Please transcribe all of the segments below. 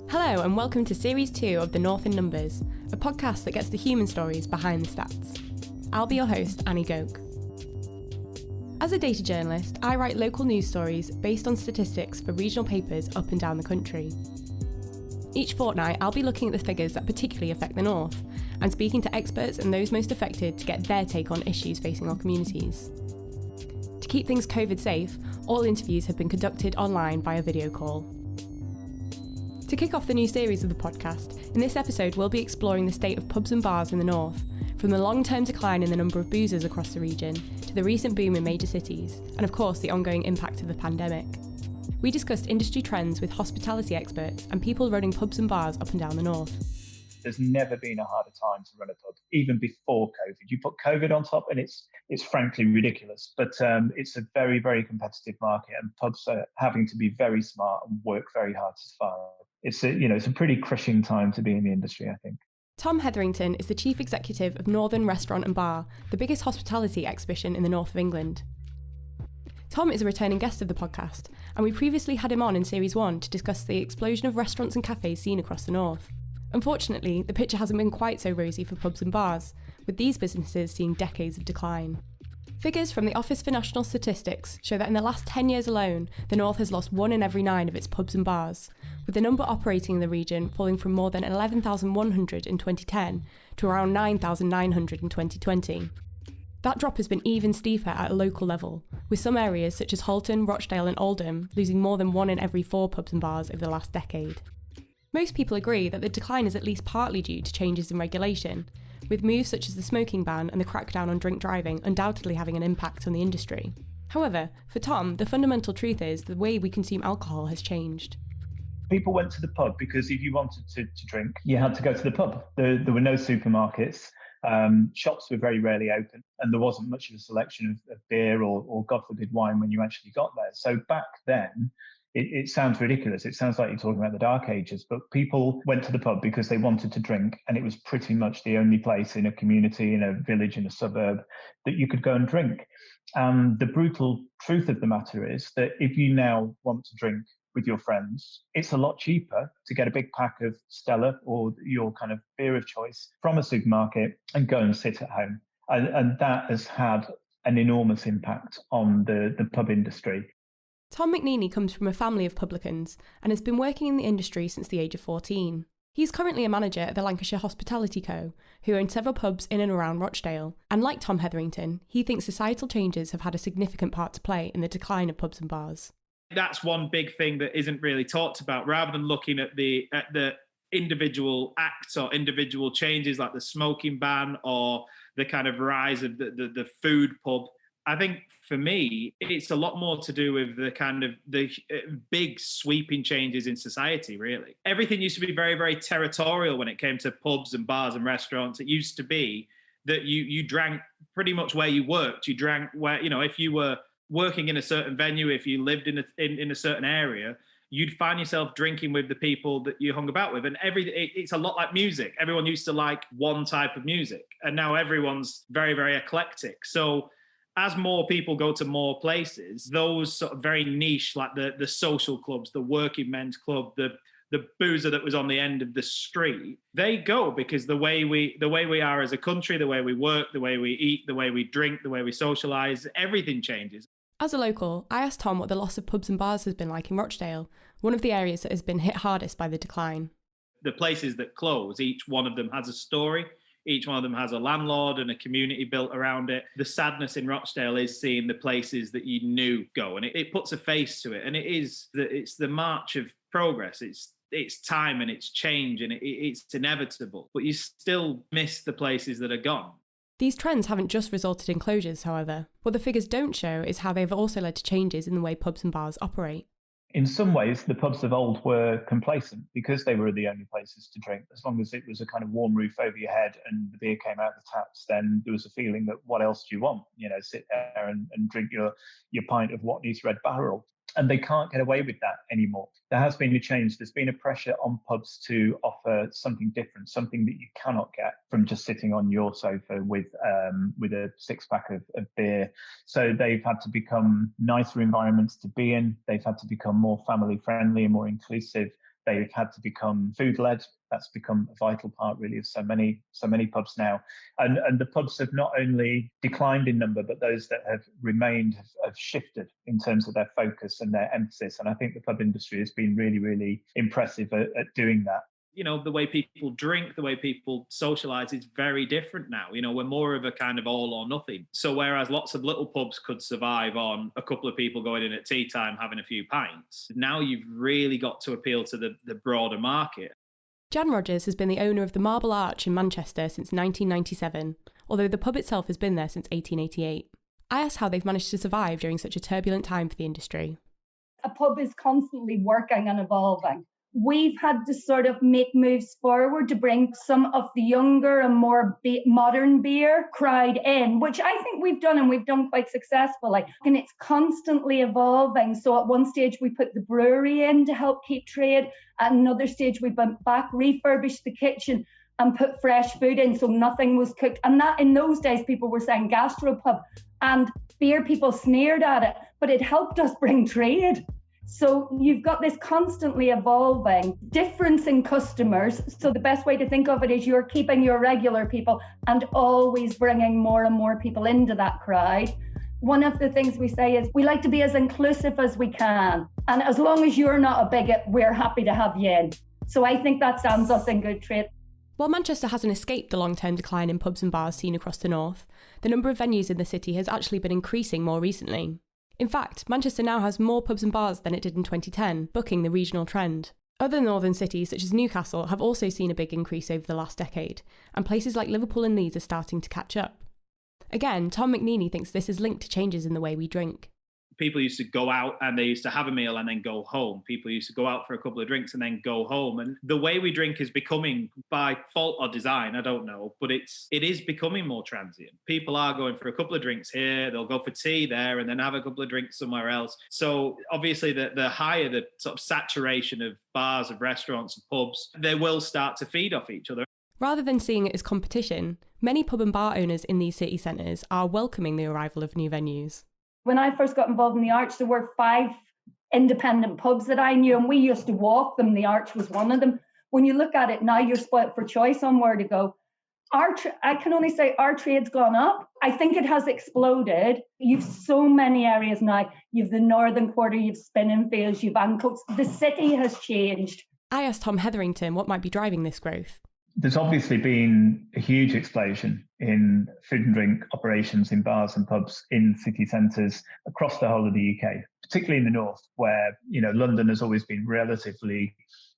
Hello and welcome to Series 2 of The North in Numbers, a podcast that gets the human stories behind the stats. I'll be your host, Annie Gouk. As a data journalist, I write local news stories based on statistics for regional papers up and down the country. Each fortnight, I'll be looking at the figures that particularly affect the North and speaking to experts and those most affected to get their take on issues facing our communities. To keep things COVID safe, all interviews have been conducted online via video call. To kick off the new series of the podcast, in this episode we'll be exploring the state of pubs and bars in the North, from the long-term decline in the number of boozers across the region to the recent boom in major cities, and of course the ongoing impact of the pandemic. We discussed industry trends with hospitality experts and people running pubs and bars up and down the North. There's never been a harder time to run a pub, even before COVID. You put COVID on top and it's frankly ridiculous, but it's a very, very competitive market and pubs are having to be very smart and work very hard to survive. It's a pretty crushing time to be in the industry, I think. Thom Hetherington is the Chief Executive of Northern Restaurant and Bar, the biggest hospitality exhibition in the north of England. Thom is a returning guest of the podcast, and we previously had him on in Series 1 to discuss the explosion of restaurants and cafes seen across the north. Unfortunately, the picture hasn't been quite so rosy for pubs and bars, with these businesses seeing decades of decline. Figures from the Office for National Statistics show that in the last 10 years alone, the North has lost 1 in every 9 of its pubs and bars, with the number operating in the region falling from more than 11,100 in 2010 to around 9,900 in 2020. That drop has been even steeper at a local level, with some areas such as Halton, Rochdale and Oldham losing more than 1 in every 4 pubs and bars over the last decade. Most people agree that the decline is at least partly due to changes in regulation, with moves such as the smoking ban and the crackdown on drink driving undoubtedly having an impact on the industry. However, for Thom, the fundamental truth is the way we consume alcohol has changed. People went to the pub because if you wanted to drink, you had to go to the pub. There were no supermarkets. Shops were very rarely open, and there wasn't much of a selection of beer or, God forbid, wine when you actually got there. So back then, it sounds ridiculous. It sounds like you're talking about the dark ages, but people went to the pub because they wanted to drink, and it was pretty much the only place in a community, in a village, in a suburb that you could go and drink. And the brutal truth of the matter is that if you now want to drink with your friends, it's a lot cheaper to get a big pack of Stella or your kind of beer of choice from a supermarket and go and sit at home. And that has had an enormous impact on the pub industry. Tom McNeely comes from a family of publicans and has been working in the industry since the age of 14. He's currently a manager at the Lancashire Hospitality Co., who own several pubs in and around Rochdale, and like Thom Hetherington, he thinks societal changes have had a significant part to play in the decline of pubs and bars. That's one big thing that isn't really talked about. Rather than looking at the individual acts or individual changes like the smoking ban or the kind of rise of the food pub, I think for me, it's a lot more to do with the kind of the big sweeping changes in society, really. Everything used to be very, very territorial when it came to pubs and bars and restaurants. It used to be that you drank pretty much where you worked. You drank where, if you were working in a certain venue, if you lived in a certain area, you'd find yourself drinking with the people that you hung about with. And it's a lot like music. Everyone used to like one type of music, and now everyone's very, very eclectic. So as more people go to more places, those sort of very niche, like the social clubs, the working men's club, the boozer that was on the end of the street, they go because the way we are as a country, the way we work, the way we eat, the way we drink, the way we socialise, everything changes. As a local, I asked Thom what the loss of pubs and bars has been like in Rochdale, one of the areas that has been hit hardest by the decline. The places that close, each one of them has a story. Each one of them has a landlord and a community built around it. The sadness in Rochdale is seeing the places that you knew go, and it puts a face to it. And it's the march of progress. It's time and it's change, and it's inevitable. But you still miss the places that are gone. These trends haven't just resulted in closures, however. What the figures don't show is how they've also led to changes in the way pubs and bars operate. In some ways, the pubs of old were complacent because they were the only places to drink. As long as it was a kind of warm roof over your head and the beer came out the taps, then there was a feeling that what else do you want? Sit there and drink your pint of Watney's Red Barrel. And they can't get away with that anymore. There has been a change. There's been a pressure on pubs to offer something different, something that you cannot get from just sitting on your sofa with a six-pack of beer. So they've had to become nicer environments to be in. They've had to become more family-friendly and more inclusive. They've had to become food-led. That's become a vital part, really, of so many pubs now. And the pubs have not only declined in number, but those that have remained have shifted in terms of their focus and their emphasis. And I think the pub industry has been really, really impressive at doing that. You know, the way people drink, the way people socialize is very different now. You know, we're more of a kind of all or nothing. So whereas lots of little pubs could survive on a couple of people going in at tea time, having a few pints, now you've really got to appeal to the broader market. Jan Rogers has been the owner of the Marble Arch in Manchester since 1997, although the pub itself has been there since 1888. I asked how they've managed to survive during such a turbulent time for the industry. A pub is constantly working and evolving. We've had to sort of make moves forward to bring some of the younger and more modern beer crowd in, which I think we've done, and we've done quite successfully. And it's constantly evolving. So at one stage, we put the brewery in to help keep trade. At another stage, we went back, refurbished the kitchen and put fresh food in, so nothing was cooked. And that, in those days, people were saying gastropub, and beer people sneered at it, but it helped us bring trade. So you've got this constantly evolving difference in customers. So the best way to think of it is you're keeping your regular people and always bringing more and more people into that crowd. One of the things we say is we like to be as inclusive as we can. And as long as you're not a bigot, we're happy to have you in. So I think that stands us in good trade. While Manchester hasn't escaped the long-term decline in pubs and bars seen across the north, the number of venues in the city has actually been increasing more recently. In fact, Manchester now has more pubs and bars than it did in 2010, bucking the regional trend. Other northern cities, such as Newcastle, have also seen a big increase over the last decade, and places like Liverpool and Leeds are starting to catch up. Again, Tom McNeely thinks this is linked to changes in the way we drink. People used to go out and they used to have a meal and then go home. People used to go out for a couple of drinks and then go home. And the way we drink is becoming, by fault or design, I don't know, but it is becoming more transient. People are going for a couple of drinks here, they'll go for tea there and then have a couple of drinks somewhere else. So obviously the higher the sort of saturation of bars, of restaurants and pubs, they will start to feed off each other. Rather than seeing it as competition, many pub and bar owners in these city centres are welcoming the arrival of new venues. When I first got involved in the Arch, there were 5 independent pubs that I knew, and we used to walk them. The Arch was one of them. When you look at it now, you're spoilt for choice on where to go. I can only say our trade's gone up. I think it has exploded. You've so many areas now. You've the Northern Quarter, you've Spinningfields, you've Ancoats. The city has changed. I asked Thom Hetherington what might be driving this growth. There's obviously been a huge explosion in food and drink operations in bars and pubs in city centres across the whole of the UK, particularly in the north, where, you know, London has always been relatively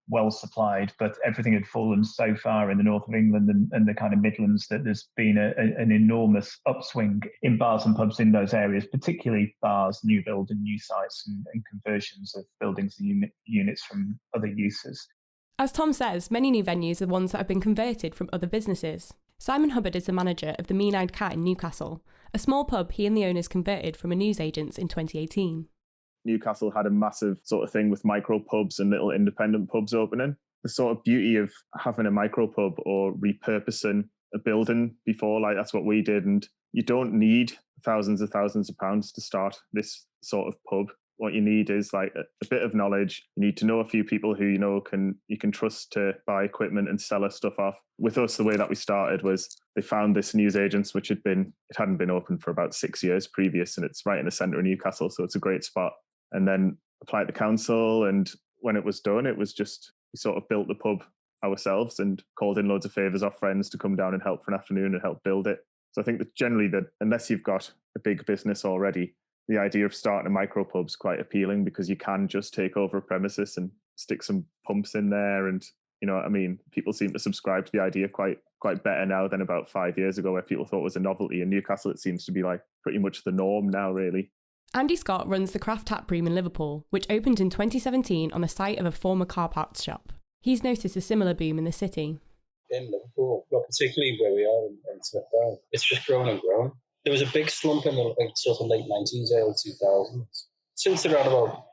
well supplied, but everything had fallen so far in the north of England and the kind of Midlands that there's been an enormous upswing in bars and pubs in those areas, particularly bars, new build and new sites and conversions of buildings and units from other uses. As Tom says, many new venues are ones that have been converted from other businesses. Simon Hubbard is the manager of the Mean-Eyed Cat in Newcastle, a small pub he and the owners converted from a newsagent's in 2018. Newcastle had a massive sort of thing with micro pubs and little independent pubs opening. The sort of beauty of having a micro pub or repurposing a building before, like that's what we did. And you don't need thousands of pounds to start this sort of pub. What you need is like a bit of knowledge. You need to know a few people who you can trust to buy equipment and sell us stuff off. With us, the way that we started was they found this newsagents, which it hadn't been open for about 6 years previous, and it's right in the centre of Newcastle, so it's a great spot. And then applied to council, and when it was done, it was just we sort of built the pub ourselves and called in loads of favours off friends to come down and help for an afternoon and help build it. So I think that generally that unless you've got a big business already, the idea of starting a micro pub is quite appealing because you can just take over a premises and stick some pumps in there. And, you know what I mean? People seem to subscribe to the idea quite better now than about 5 years ago, where people thought it was a novelty. In Newcastle, it seems to be like pretty much the norm now, really. Andy Scott runs the Craft Tap Room in Liverpool, which opened in 2017 on the site of a former car parts shop. He's noticed a similar boom in the city. In Liverpool, well, particularly where we are in Smithdown, it's just grown and grown. There was a big slump in the sort of late 90s, early 2000s. Since around about,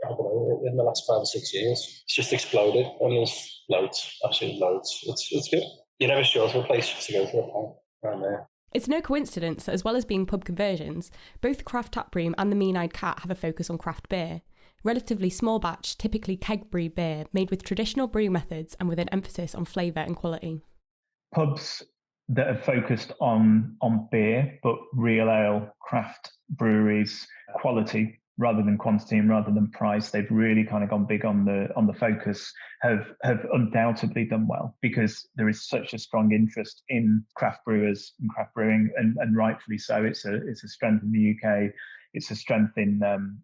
I don't know, in the last 5 or 6 years, it's just exploded. And there's loads, absolutely loads. It's good. You're never sure of a place to go for a pint around there. It's no coincidence that as well as being pub conversions, both the Craft Tap Room and the Mean-Eyed Cat have a focus on craft beer. relatively small batch, typically keg brew beer made with traditional brewing methods and with an emphasis on flavour and quality. Pubs that are focused on beer, but real ale, craft breweries, quality rather than quantity and rather than price, they've really kind of gone big on the focus, have undoubtedly done well, because there is such a strong interest in craft brewers and craft brewing, and rightfully so. It's a strength in the UK, it's a strength in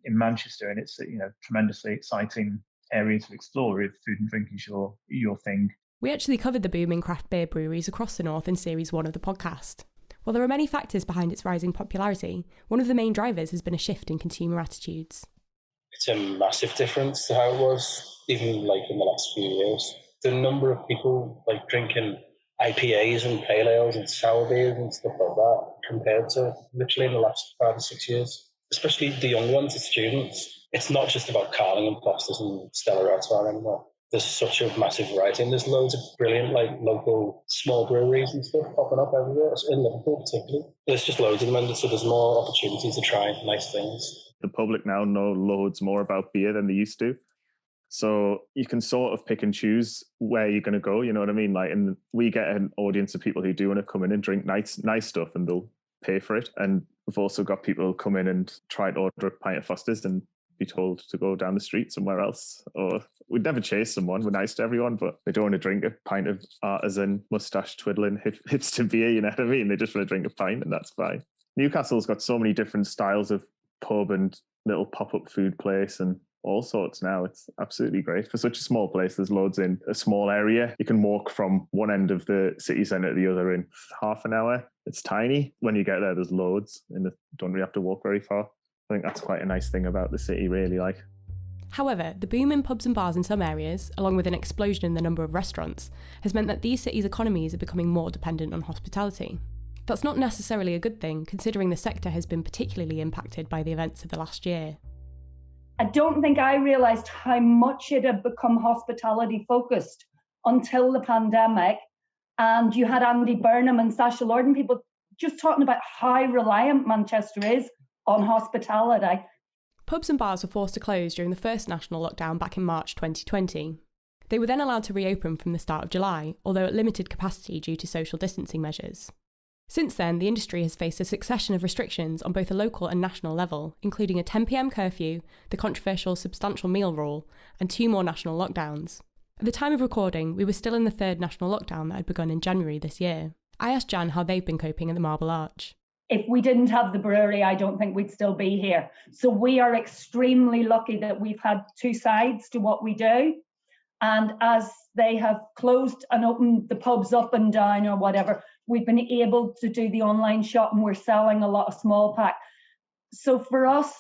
Manchester, and it's tremendously exciting area to explore if food and drink is your thing. We actually covered the boom in craft beer breweries across the north in Series 1 of the podcast. While there are many factors behind its rising popularity, one of the main drivers has been a shift in consumer attitudes. It's a massive difference to how it was, even like in the last few years. The number of people like drinking IPAs and pale ales and sour beers and stuff like that compared to literally in the last 5 or 6 years, especially the young ones, the students. It's not just about Carling and Foster's and Stella Artois anymore. There's such a massive variety, and there's loads of brilliant like local small breweries and stuff popping up everywhere, in Liverpool particularly. There's just loads of them, and so there's more opportunity to try nice things. The public now know loads more about beer than they used to. So you can sort of pick and choose where you're going to go, you know what I mean? Like, and we get an audience of people who do want to come in and drink nice stuff, and they'll pay for it. And we've also got people who come in and try to order a pint of Foster's and be told to go down the street somewhere else. Or we'd never chase someone. We're nice to everyone, but they don't want to drink a pint of artisan moustache twiddling hipster beer, you know what I mean? They just want to drink a pint, and that's fine. Newcastle's got so many different styles of pub and little pop-up food place and all sorts now. It's absolutely great. For such a small place, there's loads in a small area. You can walk from one end of the city centre to the other in half an hour. It's tiny. When you get there, there's loads, and you don't really have to walk very far. I think that's quite a nice thing about the city, really. However, the boom in pubs and bars in some areas, along with an explosion in the number of restaurants, has meant that these cities' economies are becoming more dependent on hospitality. That's not necessarily a good thing, considering the sector has been particularly impacted by the events of the last year. I don't think I realised how much it had become hospitality focused until the pandemic. And you had Andy Burnham and Sacha Lord and people just talking about how reliant Manchester is on hospitality. Pubs and bars were forced to close during the first national lockdown back in March 2020. They were then allowed to reopen from the start of July, although at limited capacity due to social distancing measures. Since then, the industry has faced a succession of restrictions on both a local and national level, including a 10 p.m. curfew, the controversial substantial meal rule, and 2 more national lockdowns. At the time of recording, we were still in the 3rd national lockdown that had begun in January this year. I asked Jan how they've been coping in the Marble Arch. If we didn't have the brewery, I don't think we'd still be here. So we are extremely lucky that we've had 2 sides to what we do. And as they have closed and opened the pubs up and down or whatever, we've been able to do the online shop, and we're selling a lot of small pack. So for us,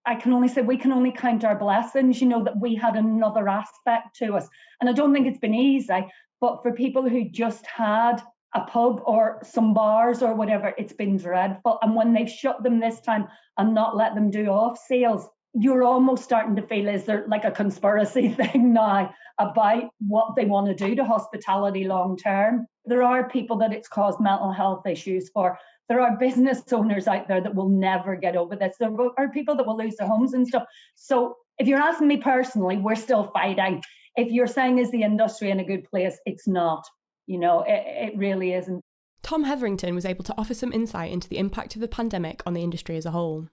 I can only say we can only count our blessings, that we had another aspect to us. And I don't think it's been easy, but for people who just had a pub or some bars or whatever, it's been dreadful. And when they've shut them this time and not let them do off sales, you're almost starting to feel, is there like a conspiracy thing now about what they want to do to hospitality long term? There are people that it's caused mental health issues for. There are business owners out there that will never get over this. There are people that will lose their homes and stuff. So if you're asking me personally, we're still fighting. If you're saying, is the industry in a good place? It's not. It really isn't. Thom Hetherington was able to offer some insight into the impact of the pandemic on the industry as a whole.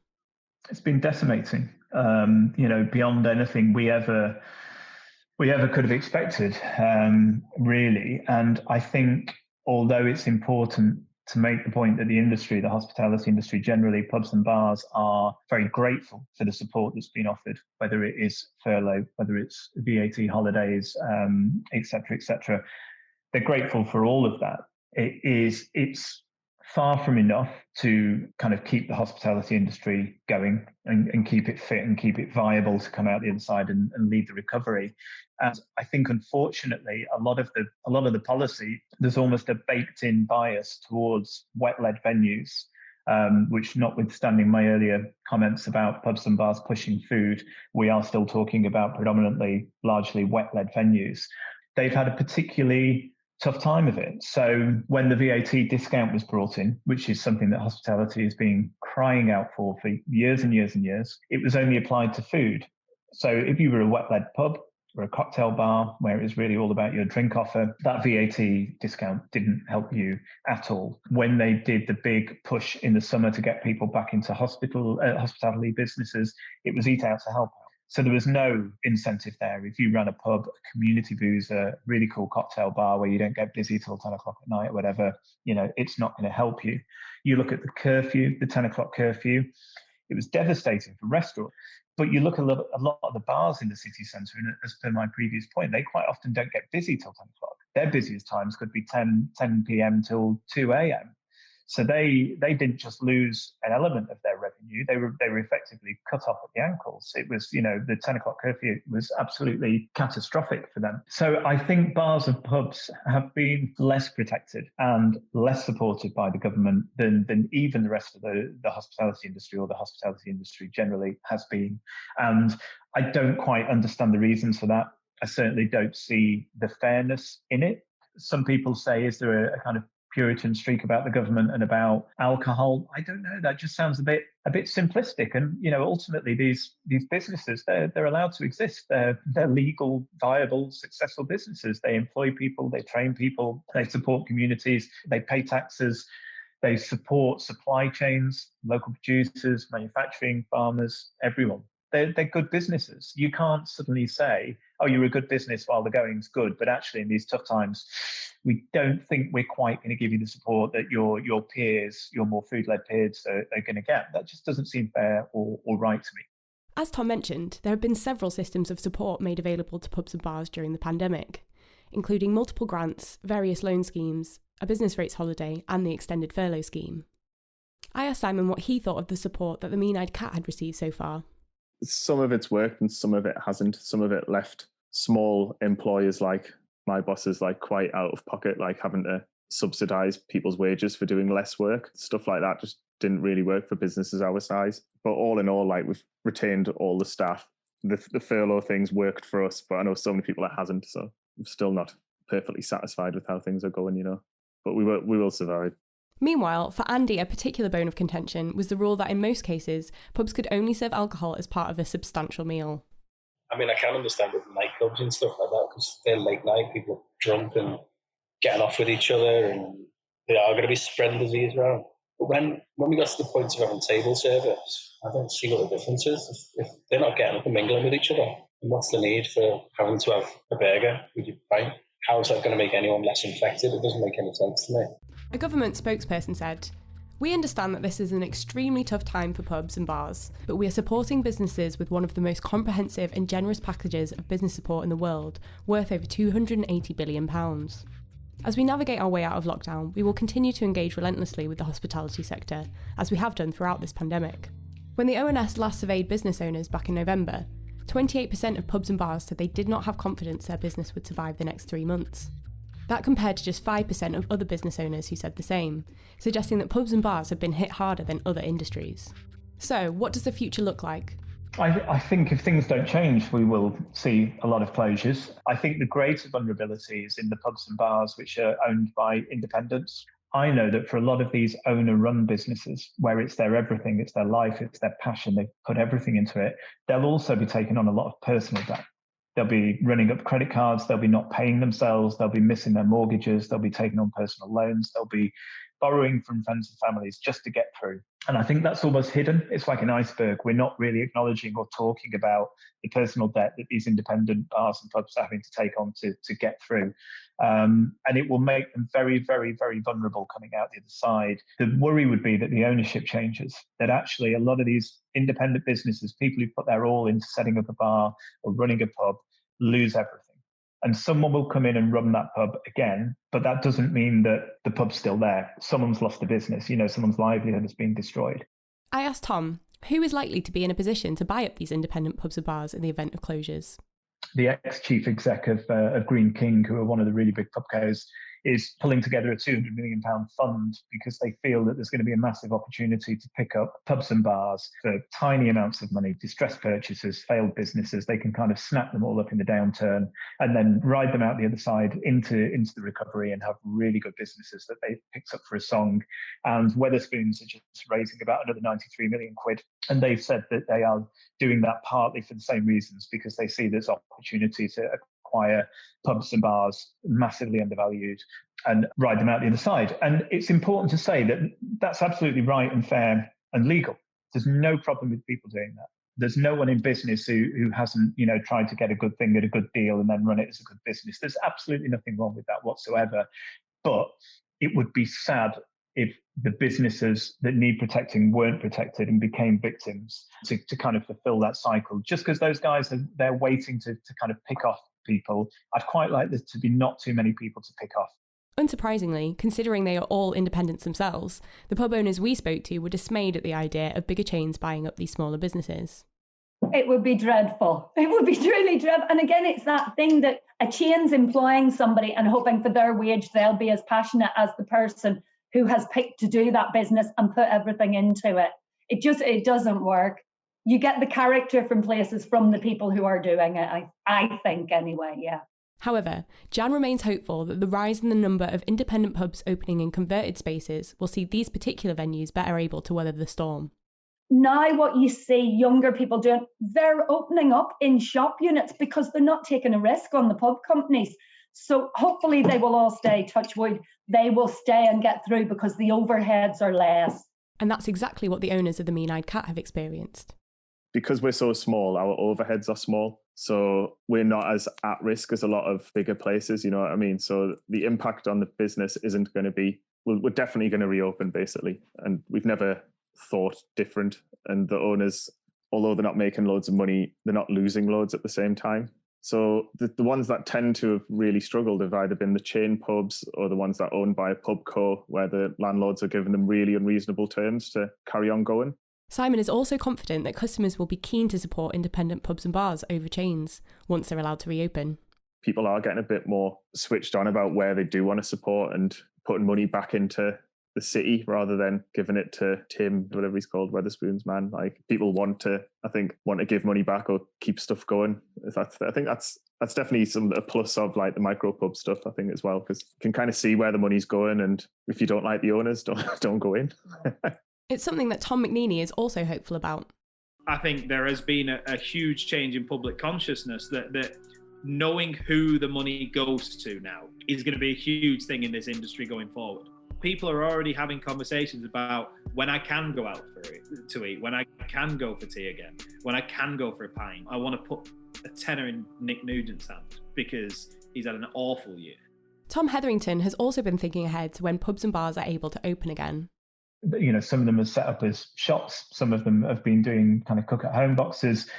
It's been decimating, beyond anything we ever could have expected, really. And I think, although it's important to make the point that the hospitality industry generally, pubs and bars, are very grateful for the support that's been offered, whether it is furlough, whether it's VAT holidays, et cetera, they're grateful for all of that. It's far from enough to kind of keep the hospitality industry going and keep it fit and keep it viable to come out the other side and lead the recovery. And I think, unfortunately, a lot of the policy, there's almost a baked-in bias towards wet-led venues, which, notwithstanding my earlier comments about pubs and bars pushing food, we are still talking about predominantly, largely wet-led venues. They've had a particularly tough time of it. So when the VAT discount was brought in, which is something that hospitality has been crying out for years and years and years, it was only applied to food. So if you were a wet-led pub or a cocktail bar where it was really all about your drink offer, that VAT discount didn't help you at all. When they did the big push in the summer to get people back into hospitality businesses, it was eat out to help out. So there was no incentive there. If you ran a pub, a community boozer, really cool cocktail bar where you don't get busy till 10 o'clock at night or whatever, it's not going to help you. You look at the curfew, the 10 o'clock curfew, it was devastating for restaurants. But you look at a lot of the bars in the city centre, and as per my previous point, they quite often don't get busy till 10 o'clock. Their busiest times could be 10 p.m. till 2 a.m. So they didn't just lose an element of their revenue; they were effectively cut off at the ankles. It was, the 10 o'clock curfew was absolutely catastrophic for them. So I think bars and pubs have been less protected and less supported by the government than even the rest of the hospitality industry, or the hospitality industry generally has been. And I don't quite understand the reasons for that. I certainly don't see the fairness in it. Some people say, is there a kind of Puritan streak about the government and about alcohol? I don't know. That just sounds a bit simplistic. And ultimately, these businesses, they're allowed to exist. They're legal, viable, successful businesses. They employ people, they train people, they support communities, they pay taxes, they support supply chains, local producers, manufacturing, farmers, everyone. They're good businesses. You can't suddenly say, oh, you're a good business while the going's good, but actually in these tough times, we don't think we're quite going to give you the support that your peers, your more food-led peers are going to get. That just doesn't seem fair or right to me. As Thom mentioned, there have been several systems of support made available to pubs and bars during the pandemic, including multiple grants, various loan schemes, a business rates holiday, and the extended furlough scheme. I asked Simon what he thought of the support that the Mean-Eyed Cat had received so far. Some of it's worked and some of it hasn't. Some of it left small employers like my bosses quite out of pocket, having to subsidise people's wages for doing less work. Stuff like that just didn't really work for businesses our size. But all in all, we've retained all the staff. The furlough things worked for us, but I know so many people it hasn't. So I'm still not perfectly satisfied with how things are going, But we will survive. Meanwhile, for Andy, a particular bone of contention was the rule that in most cases, pubs could only serve alcohol as part of a substantial meal. I mean, I can understand with nightclubs and stuff like that, because they're late night, people are drunk and getting off with each other, and they are going to be spreading disease around. But when we got to the point of having table service, I don't see what the difference is. If they're not getting up and mingling with each other, then what's the need for having to have a burger with your pint? How is that going to make anyone less infected? It doesn't make any sense to me. A government spokesperson said, "We understand that this is an extremely tough time for pubs and bars, but we are supporting businesses with one of the most comprehensive and generous packages of business support in the world, worth over £280 billion. As we navigate our way out of lockdown, we will continue to engage relentlessly with the hospitality sector, as we have done throughout this pandemic." When the ONS last surveyed business owners back in November, 28% of pubs and bars said they did not have confidence their business would survive the next 3 months. That compared to just 5% of other business owners who said the same, suggesting that pubs and bars have been hit harder than other industries. So, what does the future look like? I think if things don't change, we will see a lot of closures. I think the greater vulnerability is in the pubs and bars, which are owned by independents. I know that for a lot of these owner-run businesses, where it's their everything, it's their life, it's their passion, they put everything into it, they'll also be taking on a lot of personal debt. They'll be running up credit cards, they'll be not paying themselves, they'll be missing their mortgages, they'll be taking on personal loans, they'll be borrowing from friends and families just to get through. And I think that's almost hidden. It's like an iceberg. We're not really acknowledging or talking about the personal debt that these independent bars and pubs are having to take on to get through. And it will make them very, very, very vulnerable coming out the other side. The worry would be that the ownership changes, that actually a lot of these independent businesses, people who put their all into setting up a bar or running a pub, lose everything. And someone will come in and run that pub again, but that doesn't mean that the pub's still there. Someone's lost a business, someone's livelihood has been destroyed. I asked Thom, who is likely to be in a position to buy up these independent pubs and bars in the event of closures? The ex-chief exec of Green King, who are one of the really big pubcos is pulling together a £200 million fund because they feel that there's going to be a massive opportunity to pick up pubs and bars for tiny amounts of money, distressed purchasers, failed businesses. They can kind of snap them all up in the downturn and then ride them out the other side into the recovery and have really good businesses that they picked up for a song. And Wetherspoons are just raising about another 93 million quid. And they've said that they are doing that partly for the same reasons, because they see there's opportunity to acquire pubs and bars massively undervalued and ride them out the other side. And it's important to say that that's absolutely right and fair and legal. There's no problem with people doing that. There's no one in business who hasn't, tried to get a good thing at a good deal and then run it as a good business. There's absolutely nothing wrong with that whatsoever. But it would be sad if the businesses that need protecting weren't protected and became victims to kind of fulfill that cycle. Just because those guys they're waiting to kind of pick off people, I'd quite like there to be not too many people to pick off. Unsurprisingly, considering they are all independents themselves, the pub owners we spoke to were dismayed at the idea of bigger chains buying up these smaller businesses. It would be dreadful. It would be truly dreadful. And again, it's that thing that a chain's employing somebody and hoping for their wage they'll be as passionate as the person who has picked to do that business and put everything into it. It doesn't work. You get the character from places from the people who are doing it, I think anyway, yeah. However, Jan remains hopeful that the rise in the number of independent pubs opening in converted spaces will see these particular venues better able to weather the storm. Now what you see younger people doing, they're opening up in shop units because they're not taking a risk on the pub companies. So hopefully they will all stay, touch wood, they will stay and get through because the overheads are less. And that's exactly what the owners of the Mean-Eyed Cat have experienced. Because we're so small, our overheads are small. So we're not as at risk as a lot of bigger places, you know what I mean? So the impact on the business isn't going to be, we're definitely going to reopen basically. And we've never thought different. And the owners, although they're not making loads of money, they're not losing loads at the same time. So the ones that tend to have really struggled have either been the chain pubs or the ones that are owned by a pub co, where the landlords are giving them really unreasonable terms to carry on going. Simon is also confident that customers will be keen to support independent pubs and bars over chains once they're allowed to reopen. People are getting a bit more switched on about where they do want to support and putting money back into the city rather than giving it to Tim, whatever he's called, Wetherspoons man. Like people want to give money back or keep stuff going. I think that's definitely a plus of like the micro pub stuff, I think, as well, because you can kind of see where the money's going, and if you don't like the owners, don't go in. It's something that Tom McNeely is also hopeful about. I think there has been a huge change in public consciousness that knowing who the money goes to now is going to be a huge thing in this industry going forward. People are already having conversations about when I can go out to eat, when I can go for tea again, when I can go for a pint. I want to put a tenner in Nick Nugent's hand because he's had an awful year. Thom Hetherington has also been thinking ahead to when pubs and bars are able to open again. Some of them are set up as shops. Some of them have been doing kind of cook at home boxes.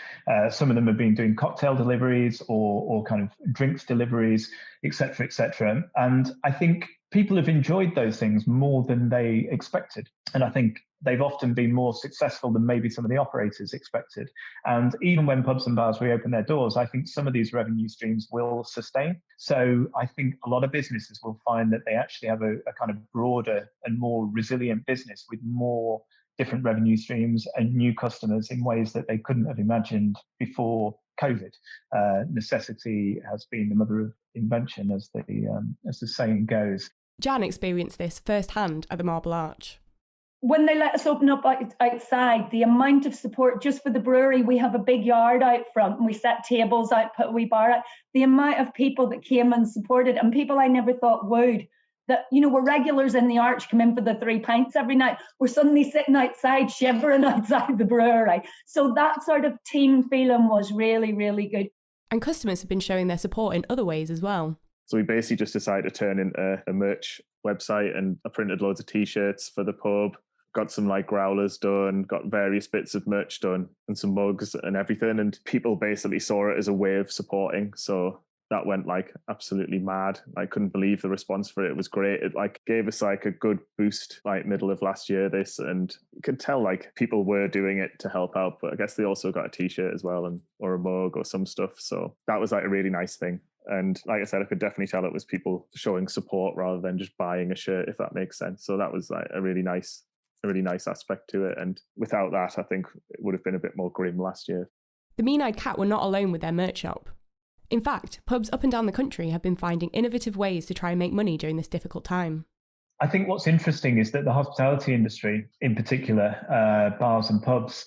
Some of them have been doing cocktail deliveries or kind of drinks deliveries, etc., etc. And I think people have enjoyed those things more than they expected. And I think they've often been more successful than maybe some of the operators expected. And even when pubs and bars reopen their doors, I think some of these revenue streams will sustain. So I think a lot of businesses will find that they actually have a kind of broader and more resilient business with more different revenue streams and new customers in ways that they couldn't have imagined before COVID. Necessity has been the mother of invention, as the saying goes. Jan experienced this firsthand at the Marble Arch. When they let us open up outside, the amount of support just for the brewery, we have a big yard out front and we set tables out, put a wee bar out. The amount of people that came and supported, and people I never thought would, that, were regulars in the Arch, come in for the 3 pints every night. We're suddenly sitting outside, shivering outside the brewery. So that sort of team feeling was really, really good. And customers have been showing their support in other ways as well. So we basically just decided to turn into a merch website, and I printed loads of T-shirts for the pub, got some like growlers done, got various bits of merch done and some mugs and everything. And people basically saw it as a way of supporting. So that went like absolutely mad. I couldn't believe the response for it. It was great. It like gave us like a good boost like middle of last year, and you could tell like people were doing it to help out, but I guess they also got a T-shirt as well or a mug or some stuff. So that was like a really nice thing. And like I said, I could definitely tell it was people showing support rather than just buying a shirt, if that makes sense. So that was like a really nice aspect to it. And without that, I think it would have been a bit more grim last year. The Mean-Eyed Cat were not alone with their merch shop. In fact, pubs up and down the country have been finding innovative ways to try and make money during this difficult time. I think what's interesting is that the hospitality industry, in particular, bars and pubs,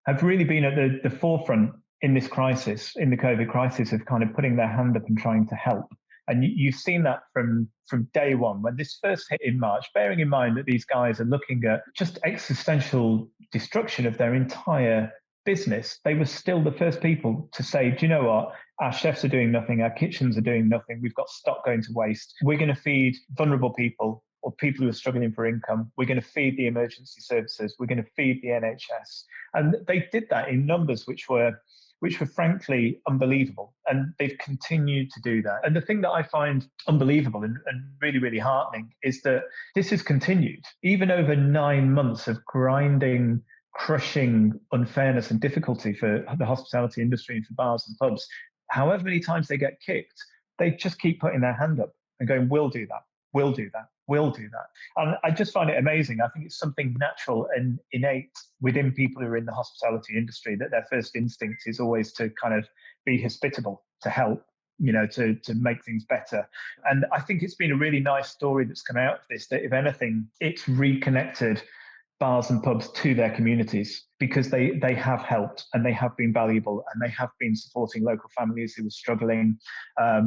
have really been at the forefront in this crisis, in the COVID crisis, of kind of putting their hand up and trying to help. And you've seen that from day one, when this first hit in March, bearing in mind that these guys are looking at just existential destruction of their entire business. They were still the first people to say, do you know what? Our chefs are doing nothing. Our kitchens are doing nothing. We've got stock going to waste. We're going to feed vulnerable people or people who are struggling for income. We're going to feed the emergency services. We're going to feed the NHS. And they did that in numbers which were frankly unbelievable. And they've continued to do that. And the thing that I find unbelievable and really, really heartening is that this has continued. Even over 9 months of grinding, crushing unfairness and difficulty for the hospitality industry and for bars and pubs, however many times they get kicked, they just keep putting their hand up and going, we'll do that, we'll do that, we'll do that. And I just find it amazing. I think it's something natural and innate within people who are in the hospitality industry, that their first instinct is always to kind of be hospitable, to help, to make things better. And I think it's been a really nice story that's come out of this, that if anything, it's reconnected bars and pubs to their communities, because they have helped and they have been valuable, and they have been supporting local families who are struggling.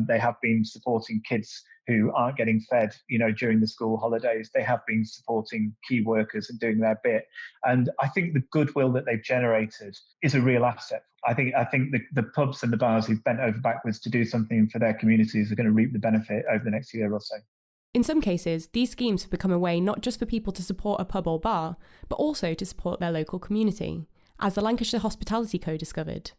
They have been supporting kids who aren't getting fed, during the school holidays. They have been supporting key workers and doing their bit. And I think the goodwill that they've generated is a real asset. I think the pubs and the bars who've bent over backwards to do something for their communities are going to reap the benefit over the next year or so. In some cases, these schemes have become a way not just for people to support a pub or bar, but also to support their local community, as the Lancashire Hospitality Co discovered.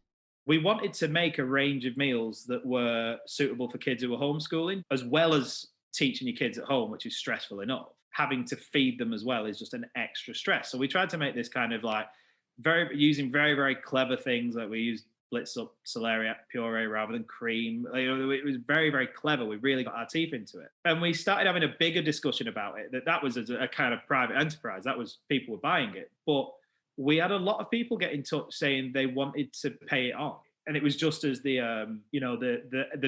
We wanted to make a range of meals that were suitable for kids who were homeschooling, as well as teaching your kids at home, which is stressful enough. Having to feed them as well is just an extra stress. So we tried to make this kind of like using very, very clever things. Like we used blitz up celeriac puree rather than cream. It was very, very clever. We really got our teeth into it. And we started having a bigger discussion about it, that was a kind of private enterprise. That was, people were buying it. But we had a lot of people get in touch saying they wanted to pay it on. And it was just as the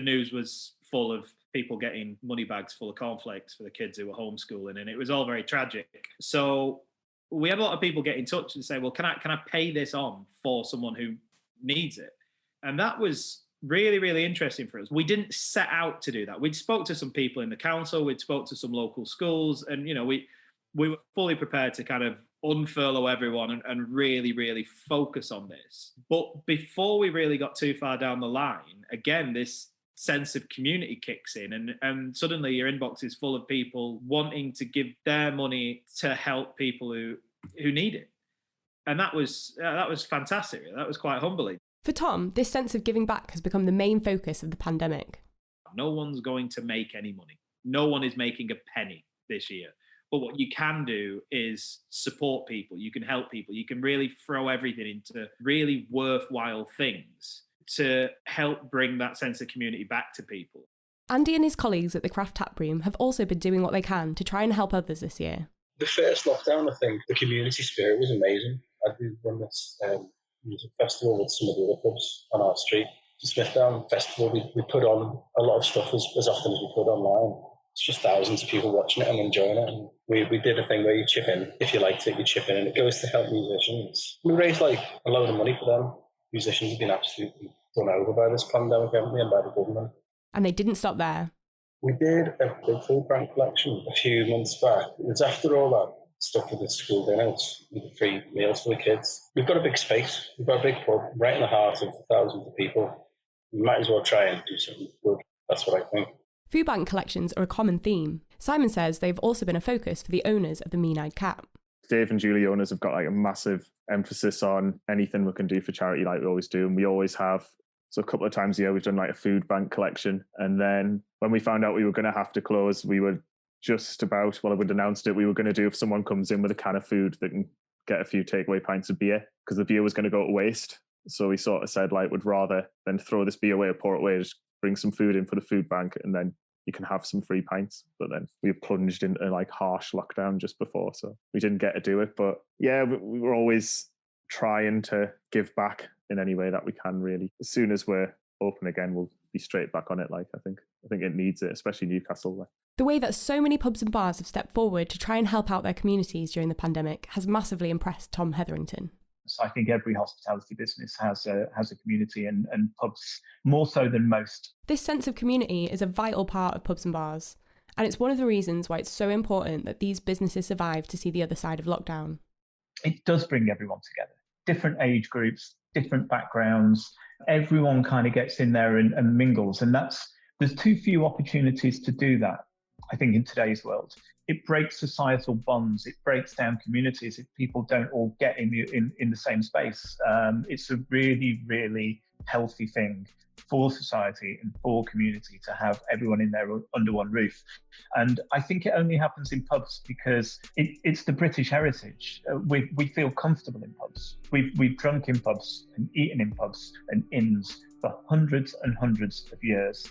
news was full of people getting money bags full of cornflakes for the kids who were homeschooling. And it was all very tragic. So we had a lot of people get in touch and say, well, can I pay this on for someone who needs it? And that was really, really interesting for us. We didn't set out to do that. We'd spoke to some people in the council, we'd spoke to some local schools, and we were fully prepared to kind of unfurlough everyone and really, really focus on this. But before we really got too far down the line, again, this sense of community kicks in, and suddenly your inbox is full of people wanting to give their money to help people who need it. And that was fantastic. That was quite humbling. For Thom, this sense of giving back has become the main focus of the pandemic. No one's going to make any money. No one is making a penny this year. But what you can do is support people. You can help people. You can really throw everything into really worthwhile things to help bring that sense of community back to people. Andy and his colleagues at the Craft Tap Room have also been doing what they can to try and help others this year. The first lockdown, I think, the community spirit was amazing. I did run this music festival with some of the other pubs on our street. The Smithdown Festival, we put on a lot of stuff as often as we could online. It's just thousands of people watching it and enjoying it. And we did a thing where you chip in. If you liked it, you chip in, and it goes to help musicians. We raised like a load of money for them. Musicians have been absolutely done over by this pandemic, haven't we, and by the government. And they didn't stop there. We did a big food bank collection a few months back. It was after all that stuff with the school dinners, with the free meals for the kids. We've got a big space. We've got a big pub right in the heart of thousands of people. We might as well try and do something good. That's what I think. Food bank collections are a common theme. Simon says they've also been a focus for the owners of the Mean-Eyed Cat. Dave and Julie owners have got like a massive emphasis on anything we can do for charity, like we always do, and we always have. So a couple of times a year we've done like a food bank collection, and then when we found out we were going to have to close, we were just about, well, I would announced it, we were going to do if someone comes in with a can of food, they can get a few takeaway pints of beer, because the beer was going to go to waste. So we sort of said, like, would rather than throw this beer away or pour it away, just bring some food in for the food bank, and then you can have some free pints. But then we were plunged into like harsh lockdown just before, so we didn't get to do it. But yeah, we were always trying to give back in any way that we can, really. As soon as we're open again, we'll be straight back on it. Like, I think it needs it, especially Newcastle. Like. The way that so many pubs and bars have stepped forward to try and help out their communities during the pandemic has massively impressed Thom Hetherington. So I think every hospitality business has a community, and pubs more so than most. This sense of community is a vital part of pubs and bars, and it's one of the reasons why it's so important that these businesses survive to see the other side of lockdown. It does bring everyone together. Different age groups, different backgrounds, everyone kind of gets in there and mingles, and there's too few opportunities to do that, I think, in today's world. It breaks societal bonds. It breaks down communities if people don't all get in the same space. It's a really, really healthy thing for society and for community to have everyone in there under one roof. And I think it only happens in pubs because it's the British heritage. We feel comfortable in pubs. We've drunk in pubs and eaten in pubs and inns for hundreds and hundreds of years.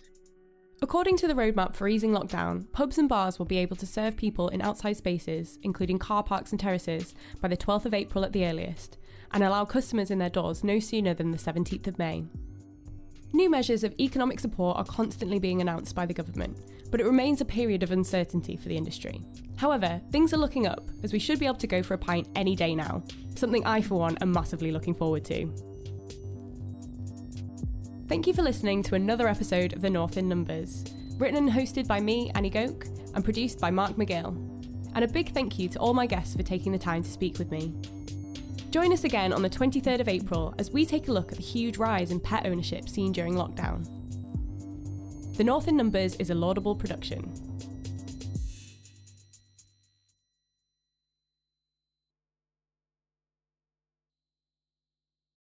According to the roadmap for easing lockdown, pubs and bars will be able to serve people in outside spaces, including car parks and terraces, by the 12th of April at the earliest, and allow customers in their doors no sooner than the 17th of May. New measures of economic support are constantly being announced by the government, but it remains a period of uncertainty for the industry. However, things are looking up, as we should be able to go for a pint any day now, something I, for one, am massively looking forward to. Thank you for listening to another episode of The North in Numbers, written and hosted by me, Annie Gouk, and produced by Mark McGill. And a big thank you to all my guests for taking the time to speak with me. Join us again on the 23rd of April as we take a look at the huge rise in pet ownership seen during lockdown. The North in Numbers is a laudable production.